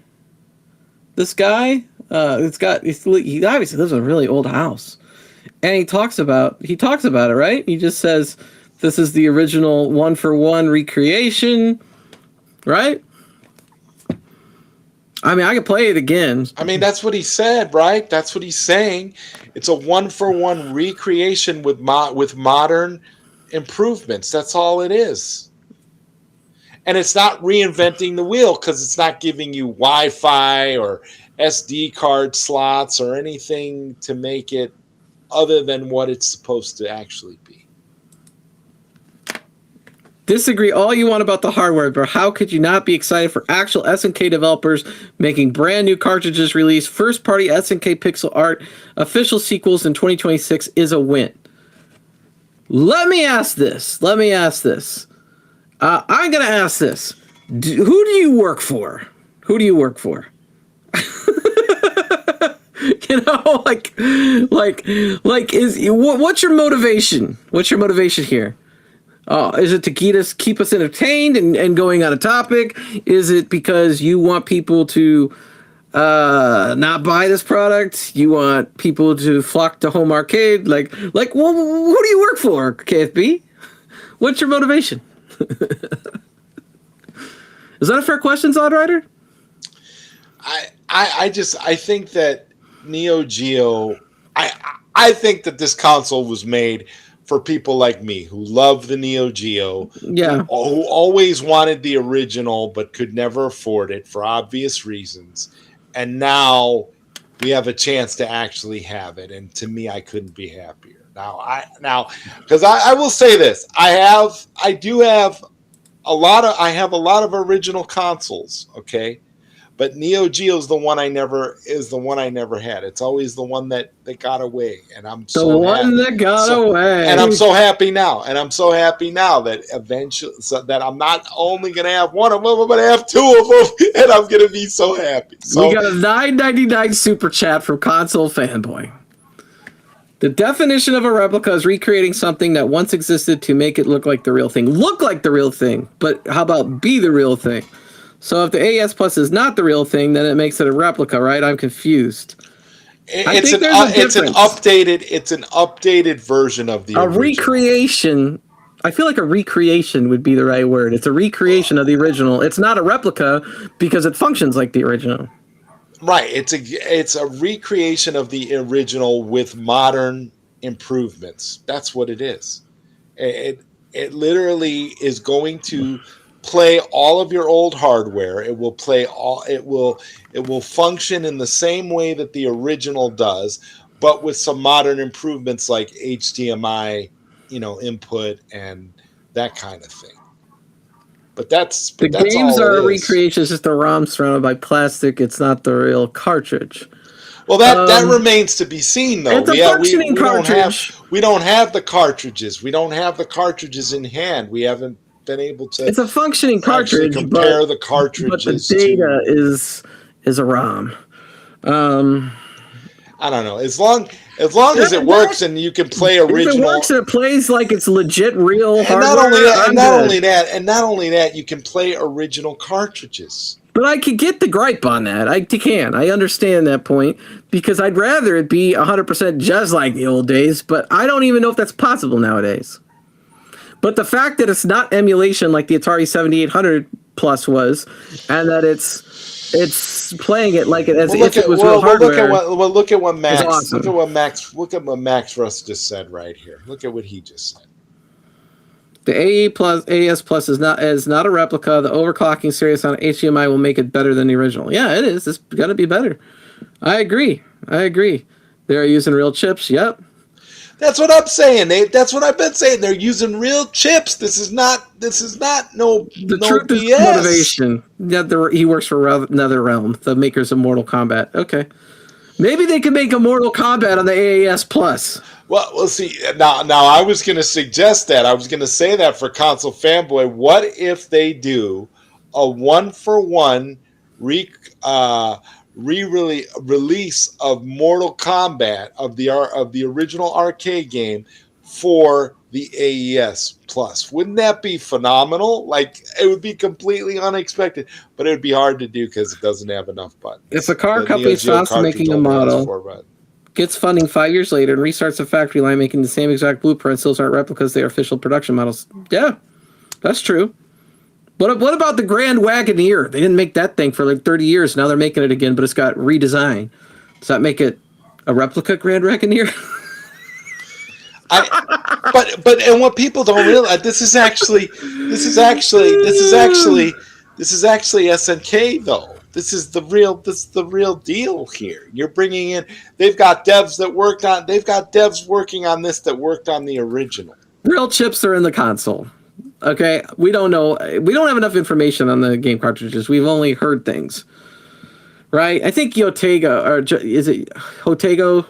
This guy, he obviously lives in a really old house, and he talks about it, right? He just says, this is the original one-for-one recreation, right? I mean, I could play it again. I mean, that's what he said, right? That's what he's saying. It's a one-for-one recreation with modern improvements. That's all it is. And it's not reinventing the wheel, because it's not giving you Wi-Fi or SD card slots or anything to make it other than what it's supposed to actually be. Disagree all you want about the hardware, but how could you not be excited for actual SNK developers making brand new cartridges release? First party SNK pixel art, official sequels in 2026 is a win. Let me ask this. I'm going to ask this. Who do you work for? You know, what's your motivation? What's your motivation here? Is it to keep us entertained and going on a topic? Is it because you want people to not buy this product? You want people to flock to home arcade? Well, who do you work for, KFB? What's your motivation? Is that a fair question, Zodrider? I think that Neo Geo, I think that this console was made for people like me who love the Neo Geo, Yeah, who always wanted the original but could never afford it for obvious reasons. And now we have a chance to actually have it. And to me, I couldn't be happier. Because I will say this, I have a lot of original consoles, okay? But Neo Geo is the one I never had. It's always the one that got away, and I'm so happy. that got away. And I'm so happy now. That eventually, that I'm not only gonna have one of them, I'm gonna have two of them, and I'm gonna be so happy. So we got a $9.99 super chat from Console Fanboy. The definition of a replica is recreating something that once existed to make it look like the real thing. Look like the real thing, but how about be the real thing? So if the AES Plus is not the real thing, then it makes it a replica, right? I'm confused. It's an updated version of the original. Recreation. I feel like a recreation would be the right word. It's a recreation of the original. It's not a replica because it functions like the original. Right. It's a recreation of the original with modern improvements. That's what it is. It literally is going to play all of your old hardware. It will function in the same way that the original does, but with some modern improvements like HDMI, input and that kind of thing. But that's games all are it a is. recreation. It's just the ROM surrounded by plastic. It's not the real cartridge. Well, that remains to be seen, though. It's a functioning cartridge. We don't have the cartridges. We don't have the cartridges in hand. We haven't been able to. It's a functioning cartridge. Compare the cartridges. But the data is a ROM. I don't know. As long as it works and you can play original. If it works and it plays like it's legit real hardware. And not only that, you can play original cartridges. But I could get the gripe on that. I understand that point because I'd rather it be 100% just like the old days, but I don't even know if that's possible nowadays. But the fact that it's not emulation like the Atari 7800 Plus was, and that it's playing it like it as if it was real hardware. Look at what Max. Awesome. Look at what Max Russ just said right here. Look at what he just said. The AES Plus is not a replica. The overclocking series on HDMI will make it better than the original. Yeah, it is. It's got to be better. I agree. They're using real chips. Yep. That's what I'm saying, Nate. That's what I've been saying. They're using real chips. This is not no truth BS. Is motivation. Yeah, he works for NetherRealm, the makers of Mortal Kombat. Okay. Maybe they could make a Mortal Kombat on the AES Plus. Well, we'll see. Now I was going to suggest that. I was going to say that for Console Fanboy. What if they do a 1-for-1 release of Mortal Kombat of the original arcade game for the AES Plus? Wouldn't that be phenomenal? Like, it would be completely unexpected, but it would be hard to do because it doesn't have enough buttons. If the car company stops making a model, gets funding 5 years later, and restarts the factory line making the same exact blueprints, those aren't replicas, they are official production models. Yeah, that's true. But what about the Grand Wagoneer? They didn't make that thing for like 30 years. Now they're making it again, but it's got redesigned. Does that make it a replica Grand Wagoneer? But what people don't realize, this is actually SNK though. This is the real deal here. You're bringing in. They've got devs working on this that worked on the original. Real chips are in the console. Okay, we don't know. We don't have enough information on the game cartridges. We've only heard things, right? I think Yotego, or is it Yotego?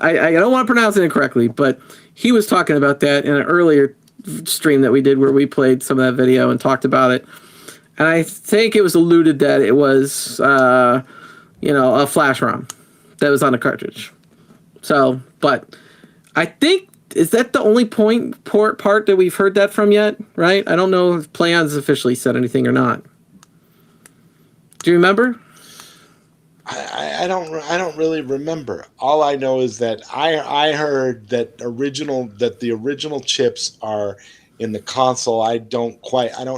I don't want to pronounce it incorrectly, but he was talking about that in an earlier stream that we did where we played some of that video and talked about it. And I think it was alluded that it was, a flash ROM. that was on a cartridge. So, but I think, is that the only part that we've heard that from yet? Right? I don't know if PlayOn's officially said anything or not. Do you remember? I don't really remember. All I know is that I heard that the original chips are in the console. I don't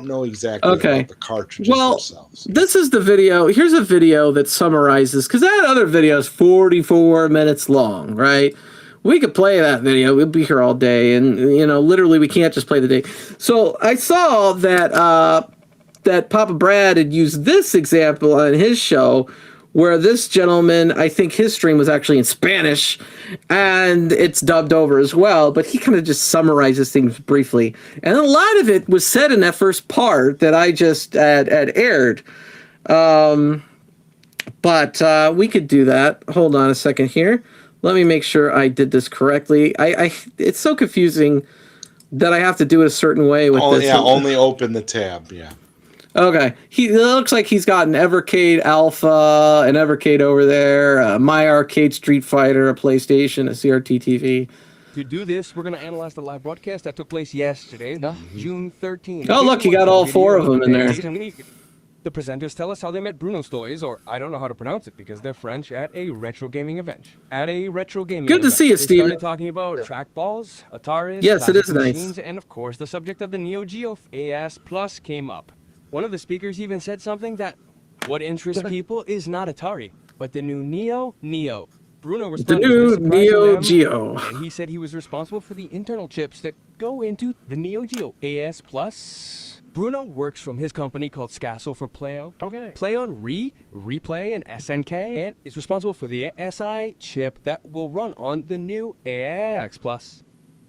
know exactly about the cartridges themselves. This is the video. Here's a video that summarizes, because that other video is 44 minutes long, right? We could play that video. We'll be here all day, and literally we can't just play the day. So I saw that that Papa Brad had used this example on his show, where this gentleman, I think his stream was actually in Spanish, and it's dubbed over as well, but he kind of just summarizes things briefly. And a lot of it was said in that first part that I just had aired. But we could do that. Hold on a second here. Let me make sure I did this correctly. It's so confusing that I have to do it a certain way with this. Yeah, only open the tab, yeah. Okay, it looks like he's got an Evercade Alpha, an Evercade over there, My Arcade Street Fighter, a PlayStation, a CRT TV. To do this, we're going to analyze the live broadcast that took place yesterday, June 13th. Oh, look, you got all four of them in there. The presenters tell us how they met Bruno's toys, or I don't know how to pronounce it because they're French, at a retro gaming event. Good to see you, Steve. They started talking about trackballs, Ataris, yes, it is nice. Machines, and of course, the subject of the Neo Geo AES Plus came up. One of the speakers even said something that what interests people is not Atari, but the new Neo. Bruno responded the new Neo Geo. And he said he was responsible for the internal chips that go into the Neo Geo AES Plus. Bruno works from his company called Scasso for PlayOn. Okay. PlayOn Replay, and SNK, and is responsible for the SI chip that will run on the new AES Plus.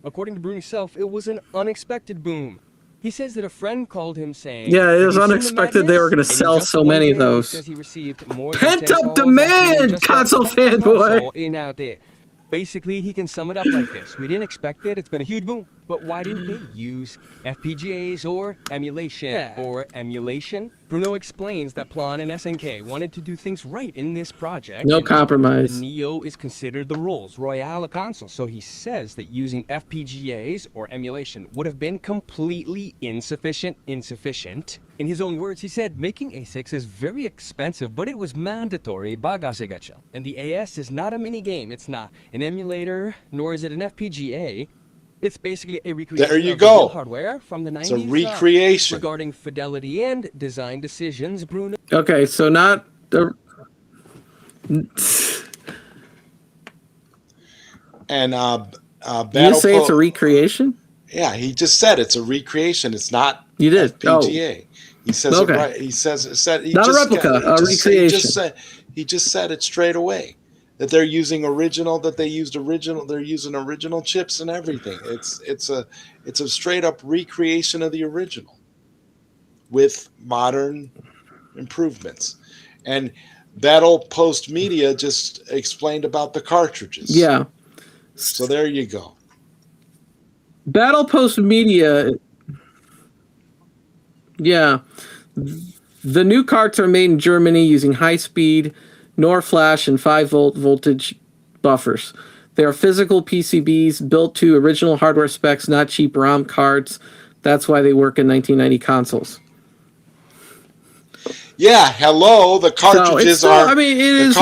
According to Bruno himself, it was an unexpected boom. He says that a friend called him saying, yeah, it was unexpected they were going to sell so many of those. He received more pent-up demand, console fanboy. In out there. Basically, he can sum it up like this. We didn't expect it. It's been a huge boom. But why didn't they use FPGAs or emulation? Bruno explains that Plan and SNK wanted to do things right in this project. No compromise. The Neo is considered the Rolls Royale console. So he says that using FPGAs or emulation would have been completely insufficient. In his own words, he said, making ASICs is very expensive, but it was mandatory. And the AS is not a mini game. It's not an emulator, nor is it an FPGA. It's basically a recreation there you of go. The hardware from the 90s. It's a recreation. Regarding fidelity and design decisions, Bruno. Okay, so not the... And you say it's a recreation? Yeah, he just said it's a recreation. It's not you did. FPGA. He says okay. it right. He said not a replica, a recreation. He just said it straight away. That they're using original. They're using original chips and everything. It's a straight up recreation of the original with modern improvements. And Battle Post Media just explained about the cartridges. Yeah. So there you go. Battle Post Media. Yeah. The new carts are made in Germany using high-speed NOR flash and 5-volt voltage buffers. They are physical PCBs built to original hardware specs, not cheap ROM cards. That's why they work in 1990 consoles. Yeah, hello. The cartridges are. I mean, it is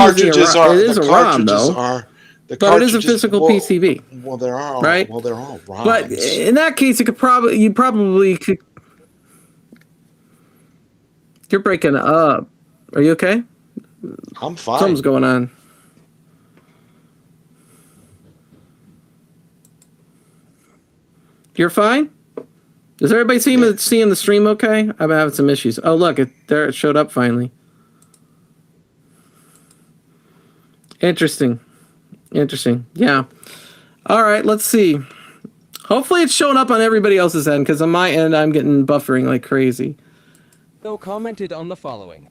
a ROM, though. But it is a physical PCB. Well, they're all right. Well, they're all ROMs. But in that case, you probably could. You're breaking up. Are you okay? I'm fine. Something's going on. You're fine? Is everybody seeing the stream okay? I'm having some issues. Oh, look, there it showed up finally. Interesting. Yeah. All right, let's see. Hopefully it's showing up on everybody else's end, because on my end, I'm getting buffering like crazy. Though commented on the following.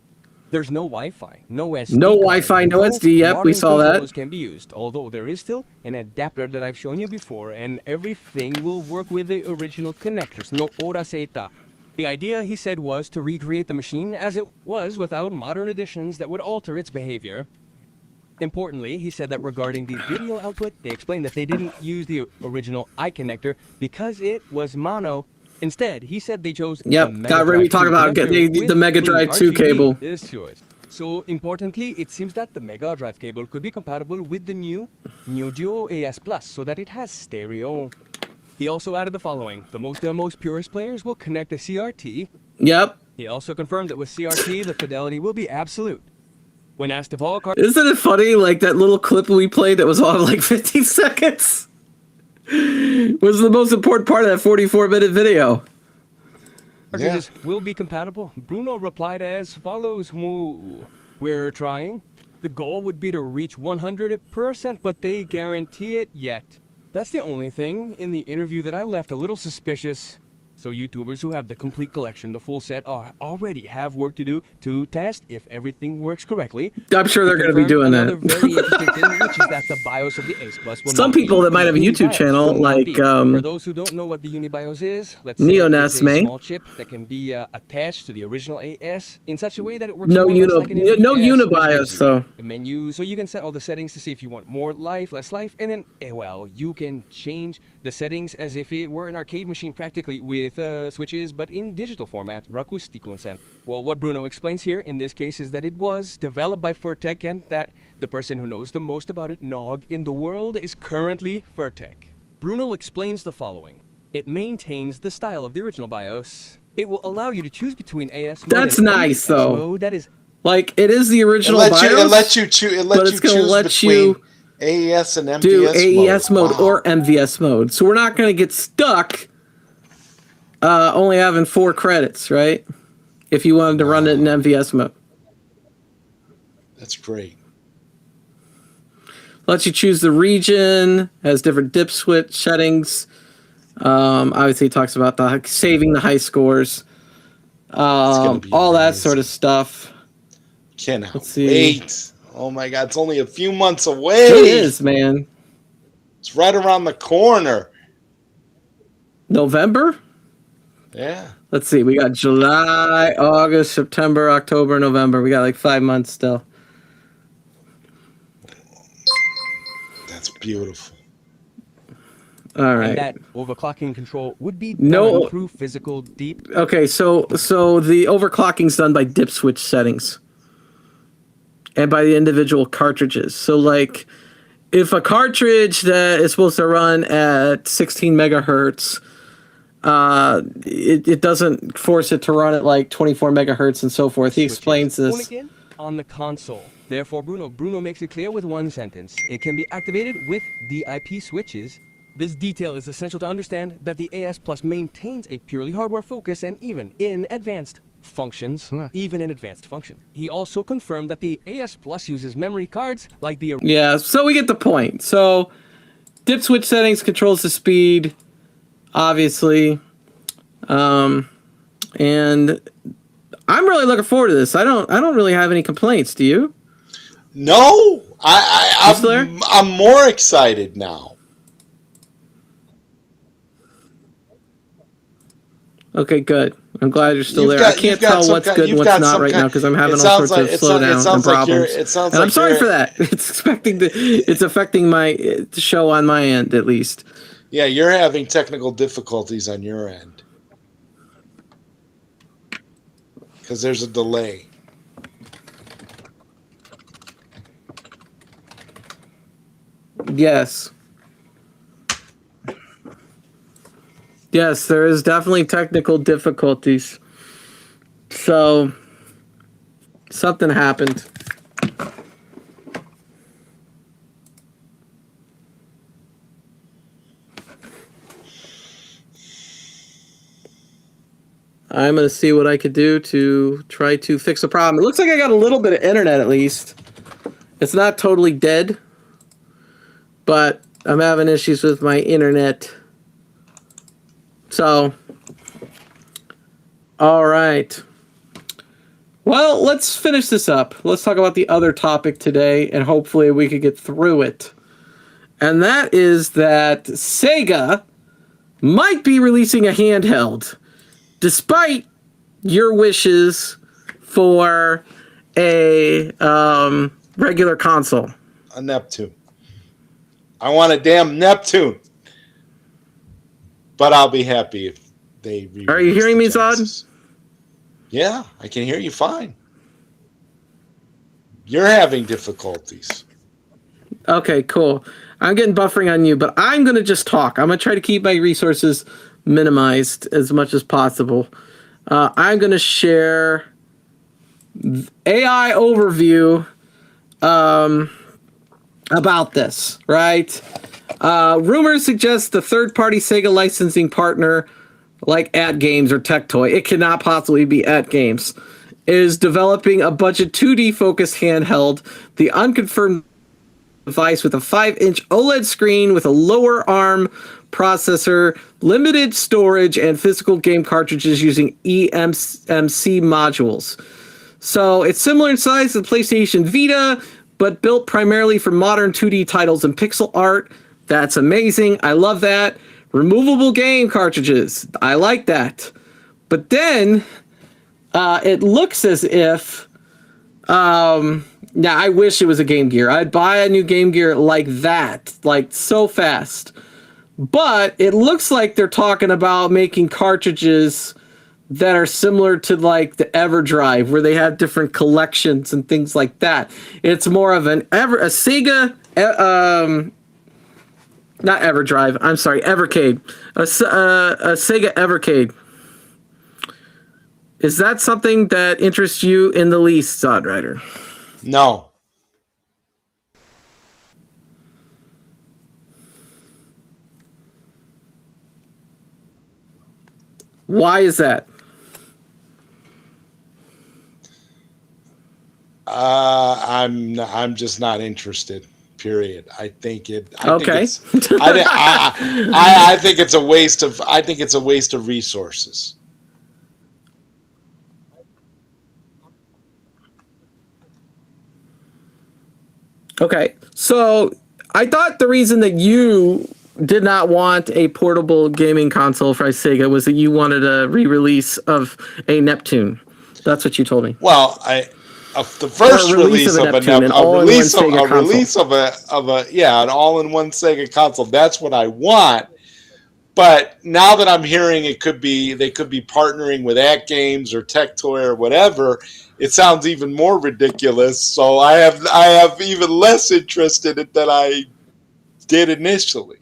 There's no Wi-Fi, no SD. No Wi-Fi, no SD. Yep, we saw that. Can be used, although there is still an adapter that I've shown you before, and everything will work with the original connectors. No hora zeta. The idea, he said, was to recreate the machine as it was without modern additions that would alter its behavior. Importantly, he said that regarding the video output, they explained that they didn't use the original eye connector because it was mono. Instead, he said they chose Yep, the Mega got Drive we talk 2 about connector the with Mega clean Drive 2 RGB cable. this choice. So importantly, it seems that the Mega Drive cable could be compatible with the new Neo Geo AES Plus so that it has stereo. He also added the following: the most purest players will connect a CRT. Yep. He also confirmed that with CRT, the fidelity will be absolute. When asked if all Isn't it funny, like that little clip we played that was on like 15 seconds was the most important part of that 44-minute video. cartridges will be compatible, Bruno replied as follows: "We're trying. The goal would be to reach 100%, but they guarantee it yet." That's the only thing in the interview that I left a little suspicious. So YouTubers who have the complete collection, the full set, already have work to do to test if everything works correctly. I'm sure they're going to be doing Another that. very interesting thing, which is that the BIOS of the ACE Plus will Some not be people that might have a YouTube UniBIOS, channel, will not like be. For those who don't know what the UniBIOS is, let's say Neoness it's a may. small chip that can be attached to the original AS in such a way that it works No more or less like an no NVS, which UniBIOS, gives you so a menu, so you can set all the settings to see if you want more life, less life, and then, well, you can change the settings as if it were an arcade machine practically with switches, but in digital format. Well, what Bruno explains here in this case is that it was developed by Furtek and that the person who knows the most about it, Nog, in the world is currently Furtek. Bruno explains the following: it maintains the style of the original BIOS. It will allow you to choose between AS mode That's and nice, NVS though. mode. That is like it is the It original lets you, BIOS, it lets you, but it's going to choose let between you AES and MVS do AES mode Wow. or MVS mode. So we're not going to get stuck only having 4 credits, right? If you wanted to run it in MVS mode. That's great. Lets you choose the region, has different dip switch settings. Obviously, it talks about the saving the high scores, gonna be all that amazing. sort of stuff. Cannot Let's see. wait. Oh my God, it's only a few months away. It is, man. It's right around the corner. November? Yeah. Let's see. We got July, August, September, October, November. We got like 5 months still. That's beautiful. All right. and that overclocking control would be No. done through physical deep. Okay, so the overclocking's done by dip switch settings and by the individual cartridges. So like if a cartridge that is supposed to run at 16 megahertz, it doesn't force it to run at like 24 megahertz and so forth. He explains Only this. again on the console. Therefore, Bruno makes it clear with one sentence: it can be activated with DIP switches. This detail is essential to understand that the AS Plus maintains a purely hardware focus and even in advanced functions. He also confirmed that the AS Plus uses memory cards like the Yeah, so we get the point. So dip switch settings controls the speed, obviously. And I'm really looking forward to this. I don't really have any complaints, do you? No, Is there? I'm more excited now. Okay, good. I'm glad you're still You've there. got- I you've can't got tell some what's ki- good and you've what's got not some right ki- now because I'm having it all sounds sorts like- of it sounds- it slowdown and sounds like you're- problems. it sounds And I'm like sorry you're- for that. It's affecting my show on my end at least. Yeah, you're having technical difficulties on your end because there's a delay. Yes. Yes, there is definitely technical difficulties. So something happened. I'm going to see what I could do to try to fix the problem. It looks like I got a little bit of internet at least. It's not totally dead, but I'm having issues with my internet. So, all right. Well, let's finish this up. Let's talk about the other topic today, and hopefully we could get through it. And that is that Sega might be releasing a handheld, despite your wishes for a regular console. a Neptune. I want a damn Neptune. But I'll be happy if they re-release Are you hearing the me, Zod? Genesis. Yeah, I can hear you fine. You're having difficulties. Okay, cool. I'm getting buffering on you, but I'm going to just talk. I'm going to try to keep my resources minimized as much as possible. I'm going to share AI overview about this, right? Rumors suggest the third-party Sega licensing partner, like At Games or Tectoy, it cannot possibly be At Games, is developing a budget 2D-focused handheld. The unconfirmed device with a 5-inch OLED screen with a lower ARM processor, limited storage, and physical game cartridges using eMMC modules. So it's similar in size to the PlayStation Vita, but built primarily for modern 2D titles and pixel art. That's amazing. I love that. Removable game cartridges. I like that. But then it looks as if yeah, I wish it was a Game Gear. I'd buy a new Game Gear like that, like so fast. But it looks like they're talking about making cartridges that are similar to like the EverDrive, where they have different collections and things like that. It's more of a Sega, not EverDrive. I'm sorry, Evercade. A Sega Evercade. Is that something that interests you in the least, Zod Rider? No. Why is that? I'm just not interested. Period. I think it's a waste of. I think it's a waste of resources. Okay, so I thought the reason that you did not want a portable gaming console for Sega was that you wanted a re-release of a Neptune. That's what you told me. Well, the first release of a Neptune, an all-in-one Sega console. That's what I want. But now that I'm hearing they could be partnering with At Games or Tectoy or whatever, it sounds even more ridiculous. So I have even less interest in it than I did initially.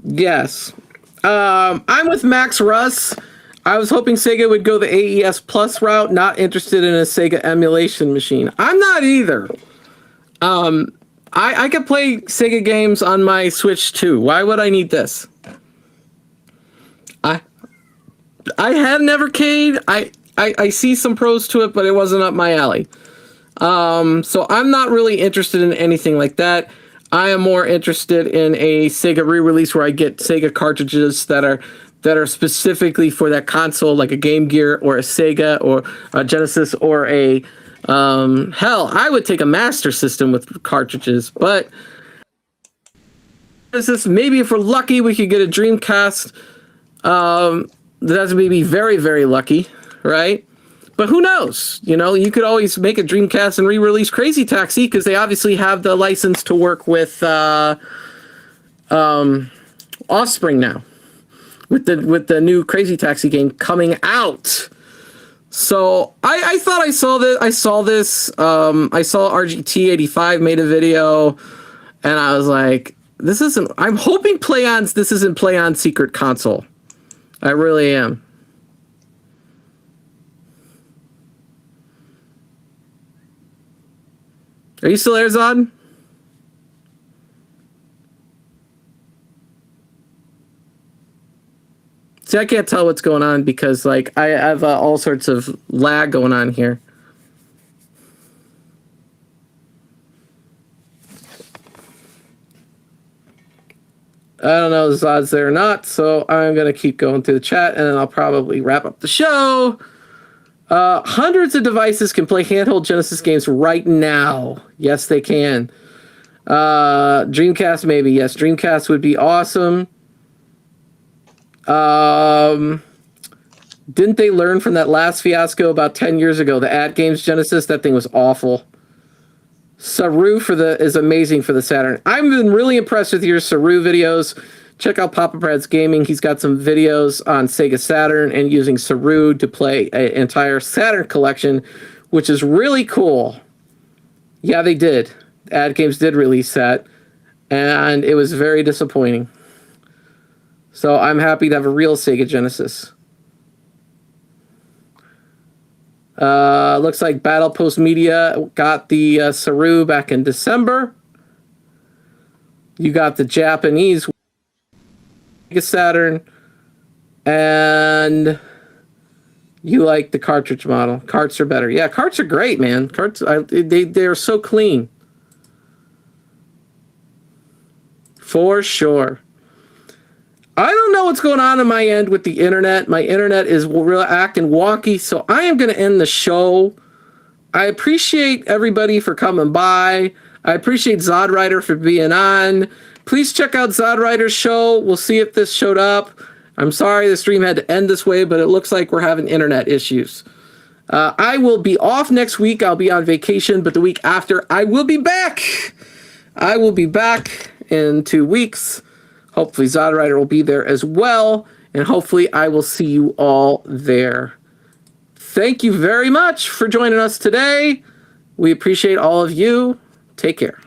Yes. I'm with Max Russ. I was hoping Sega would go the AES Plus route, not interested in a Sega emulation machine. I'm not either. I could play Sega games on my Switch too. Why would I need this? I had an Evercade. I see some pros to it, but it wasn't up my alley. So I'm not really interested in anything like that. I am more interested in a Sega re-release where I get Sega cartridges that are specifically for that console, like a Game Gear or a Sega or a Genesis or a hell, I would take a Master System with cartridges, but maybe if we're lucky, we could get a Dreamcast. That's maybe very, very lucky, right? But who knows? You know, you could always make a Dreamcast and re-release Crazy Taxi because they obviously have the license to work with Offspring now, with the new Crazy Taxi game coming out. So I thought I saw this. I saw RGT85 made a video, and I was like, this isn't. I'm hoping this isn't PlayOn's secret console. I really am. Are you still there, Zod? See, I can't tell what's going on because, like, I have all sorts of lag going on here. I don't know if Zod's there or not, so I'm going to keep going through the chat, and then I'll probably wrap up the show. Hundreds of devices can play handheld Genesis games right now. Yes, they can. Dreamcast, maybe. Yes, Dreamcast would be awesome. Didn't they learn from that last fiasco about 10 years ago? The Ad Games Genesis, that thing was awful. Saru is amazing for the Saturn. I've been really impressed with your Saru videos. Check out Papa Brad's Gaming. He's got some videos on Sega Saturn and using Saru to play an entire Saturn collection, which is really cool. Yeah, they did. Ad Games did release that, and it was very disappointing. So I'm happy to have a real Sega Genesis. Looks like Battle Post Media got the Saru back in December. You got the Japanese Saturn, and you like the cartridge model. Carts are better. Yeah, carts are great, man. Carts, they're so clean. For sure. I don't know what's going on my end with the internet. My internet is acting wonky, so I am going to end the show. I appreciate everybody for coming by. I appreciate Zodrider for being on. Please check out Zodrider's show. We'll see if this showed up. I'm sorry the stream had to end this way, but it looks like we're having internet issues. I will be off next week. I'll be on vacation, but the week after, I will be back. I will be back in 2 weeks. Hopefully Zodrider will be there as well, and hopefully I will see you all there. Thank you very much for joining us today. We appreciate all of you. Take care.